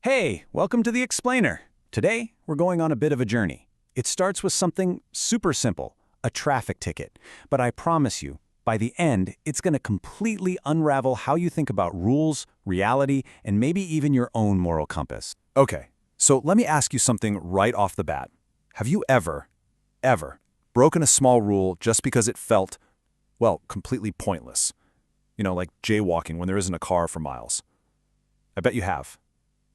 Hey, welcome to The Explainer. Today, we're going on a bit of a journey. It starts with something super simple, a traffic ticket. But I promise you, by the end, it's going to completely unravel how you think about rules, reality, and maybe even your own moral compass. Okay, so let me ask you something right off the bat. Have you ever broken a small rule just because it felt, well, completely pointless? You know, like jaywalking when there isn't a car for miles. I bet you have.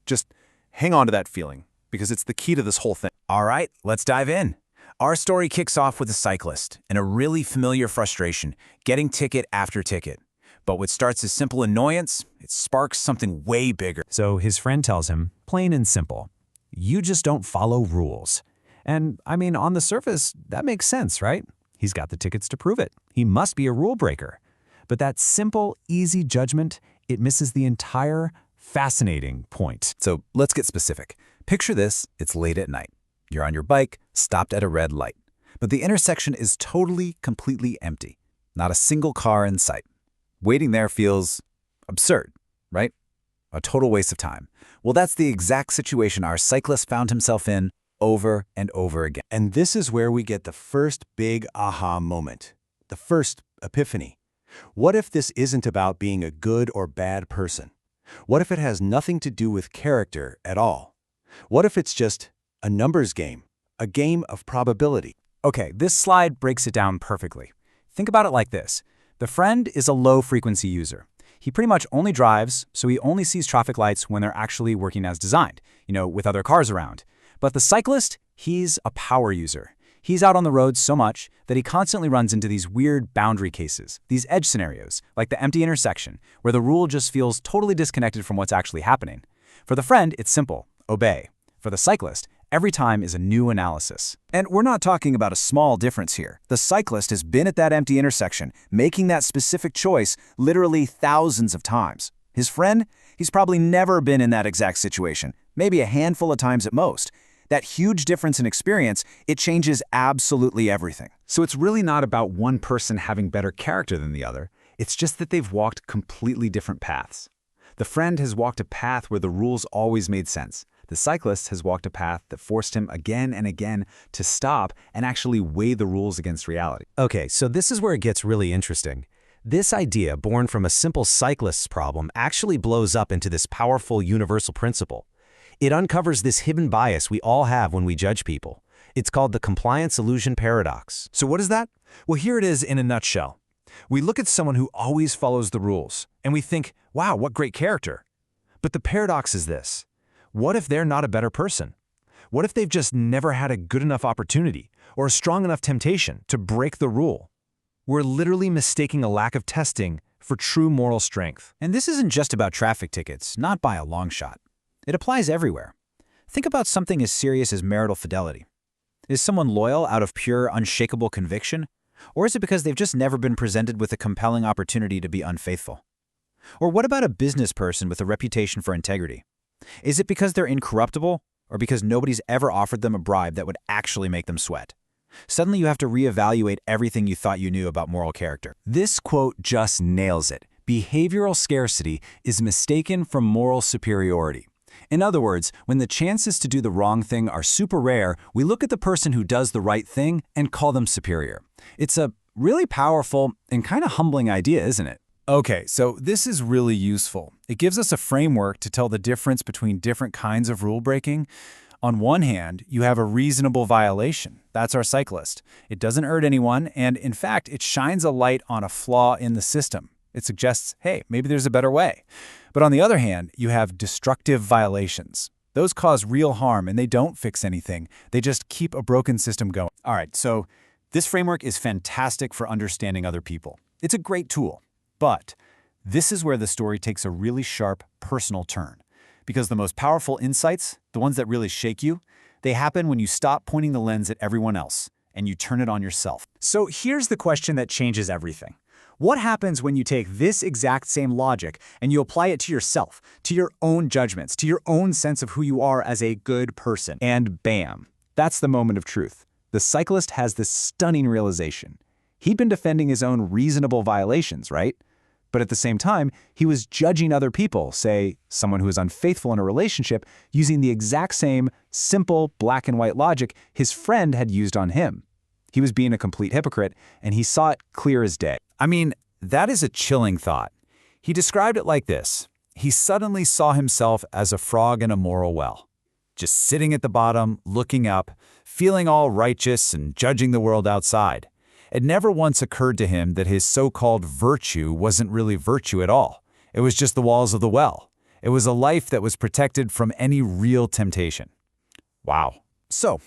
Just hang on to that feeling, because it's the key to this whole thing. All right, let's dive in. Our story kicks off with a cyclist and a really familiar frustration, getting ticket after ticket. But what starts as simple annoyance, it sparks something way bigger. So his friend tells him, plain and simple, you just don't follow rules. And I mean, on the surface, that makes sense, right? He's got the tickets to prove it. He must be a rule breaker. But that simple, easy judgment, it misses the entire fascinating point. So let's get specific. Picture this, it's late at night. You're on your bike, stopped at a red light. But the intersection is totally, completely empty. Not a single car in sight. Waiting there feels absurd, right? A total waste of time. Well, that's the exact situation our cyclist found himself in over and over again. And this is where we get the first big aha moment. The first epiphany. What if this isn't about being a good or bad person? What if it has nothing to do with character at all? What if it's just a numbers game, a game of probability? Okay, this slide breaks it down perfectly. Think about it like this. The friend is a low-frequency user. He pretty much only drives, so he only sees traffic lights when they're actually working as designed, with other cars around. But the cyclist, he's a power user. He's out on the road so much that he constantly runs into these weird boundary cases, these edge scenarios, like the empty intersection, where the rule just feels totally disconnected from what's actually happening. For the friend, it's simple, obey. For the cyclist, every time is a new analysis. And we're not talking about a small difference here. The cyclist has been at that empty intersection, making that specific choice literally thousands of times. His friend, he's probably never been in that exact situation, maybe a handful of times at most. That huge difference in experience, it changes absolutely everything. So it's really not about one person having better character than the other. It's just that they've walked completely different paths. The friend has walked a path where the rules always made sense. The cyclist has walked a path that forced him again and again to stop and actually weigh the rules against reality. Okay, so this is where it gets really interesting. This idea, born from a simple cyclist's problem, actually blows up into this powerful universal principle. It uncovers this hidden bias we all have when we judge people. It's called the compliance illusion paradox. So what is that? Well, here it is in a nutshell. We look at someone who always follows the rules, and we think, wow, what great character. But the paradox is this. What if they're not a better person? What if they've just never had a good enough opportunity or a strong enough temptation to break the rule? We're literally mistaking a lack of testing for true moral strength. And this isn't just about traffic tickets, not by a long shot. It applies everywhere. Think about something as serious as marital fidelity. Is someone loyal out of pure, unshakable conviction? Or is it because they've just never been presented with a compelling opportunity to be unfaithful? Or what about a business person with a reputation for integrity? Is it because they're incorruptible, or because nobody's ever offered them a bribe that would actually make them sweat? Suddenly you have to reevaluate everything you thought you knew about moral character. This quote just nails it. Behavioral scarcity is mistaken for moral superiority. In other words, when the chances to do the wrong thing are super rare, we look at the person who does the right thing and call them superior. It's a really powerful and kind of humbling idea, isn't it? Okay, so this is really useful. It gives us a framework to tell the difference between different kinds of rule breaking. On one hand, you have a reasonable violation. That's our cyclist. It doesn't hurt anyone, and in fact, it shines a light on a flaw in the system. It suggests, hey, maybe there's a better way. But on the other hand, you have destructive violations. Those cause real harm and they don't fix anything. They just keep a broken system going. All right, so this framework is fantastic for understanding other people. It's a great tool. But this is where the story takes a really sharp personal turn. Because the most powerful insights, the ones that really shake you, they happen when you stop pointing the lens at everyone else and you turn it on yourself. So here's the question that changes everything. What happens when you take this exact same logic and you apply it to yourself, to your own judgments, to your own sense of who you are as a good person? And bam, that's the moment of truth. The cyclist has this stunning realization. He'd been defending his own reasonable violations, right? But at the same time, he was judging other people, say, someone who is unfaithful in a relationship, using the exact same simple black and white logic his friend had used on him. He was being a complete hypocrite, and he saw it clear as day. I mean, that is a chilling thought. He described it like this. He suddenly saw himself as a frog in a moral well, just sitting at the bottom, looking up, feeling all righteous and judging the world outside. It never once occurred to him that his so-called virtue wasn't really virtue at all. It was just the walls of the well. It was a life that was protected from any real temptation. Wow. So,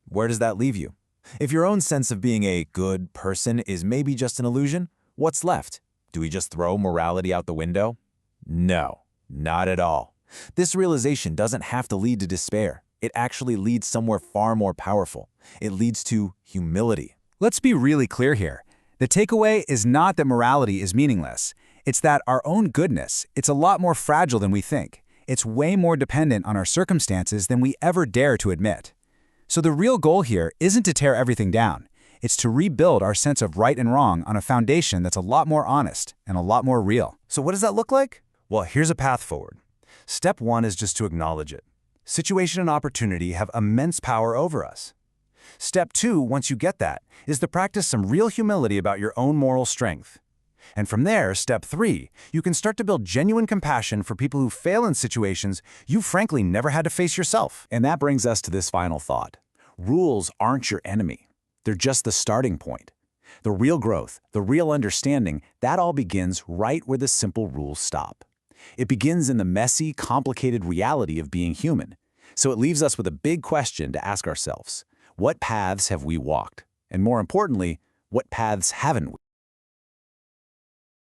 where does that leave you? If your own sense of being a good person is maybe just an illusion, what's left? Do we just throw morality out the window? No, not at all. This realization doesn't have to lead to despair. It actually leads somewhere far more powerful. It leads to humility. Let's be really clear here. The takeaway is not that morality is meaningless. It's that our own goodness, it's a lot more fragile than we think. It's way more dependent on our circumstances than we ever dare to admit. So the real goal here isn't to tear everything down. It's to rebuild our sense of right and wrong on a foundation that's a lot more honest and a lot more real. So what does that look like? Well, here's a path forward. Step 1 is just to acknowledge it. Situation and opportunity have immense power over us. Step 2, once you get that, is to practice some real humility about your own moral strength. And from there, step 3, you can start to build genuine compassion for people who fail in situations you frankly never had to face yourself. And that brings us to this final thought. Rules aren't your enemy. They're just the starting point. The real growth, the real understanding, that all begins right where the simple rules stop. It begins in the messy, complicated reality of being human. So it leaves us with a big question to ask ourselves. What paths have we walked? And more importantly, what paths haven't we?